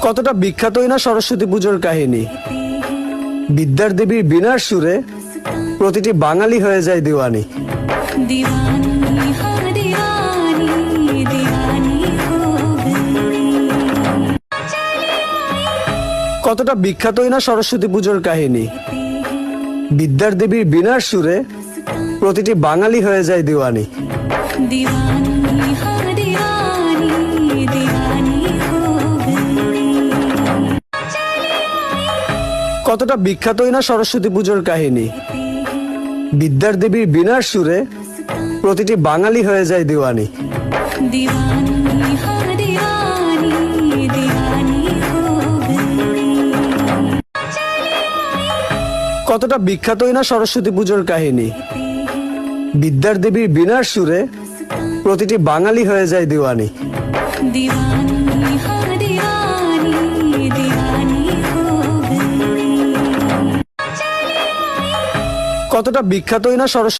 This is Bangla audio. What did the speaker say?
কতটা বিখ্যাতই না সরস্বতী পুজোর কাহিনী। বিদ্যার দেবীর বীণার সুরে প্রতিটি বাঙালি হয়ে যায় দিওয়ানি। কতটা বিখ্যাতই না সরস্বতী পুজোর কাহিনী। বিদ্যার দেবীর বীণার সুরে প্রতিটি বাঙালি হয়ে যায় দিওয়ানি। কতটা বিখ্যাতই না সরস্বতী পুজোর কাহিনী। বিদ্যার দেবীর বীণার সুরে প্রতিটি বাঙালি হয়ে যায় দিওয়ানি। কতটা বিখ্যাতই না সরস্বতী পুজোর কাহিনী। বিদ্যার দেবীর বীণার সুরে প্রতিটি বাঙালি হয়ে যায় দিওয়ানি। কতটা বিখ্যাতই না সরস্বতী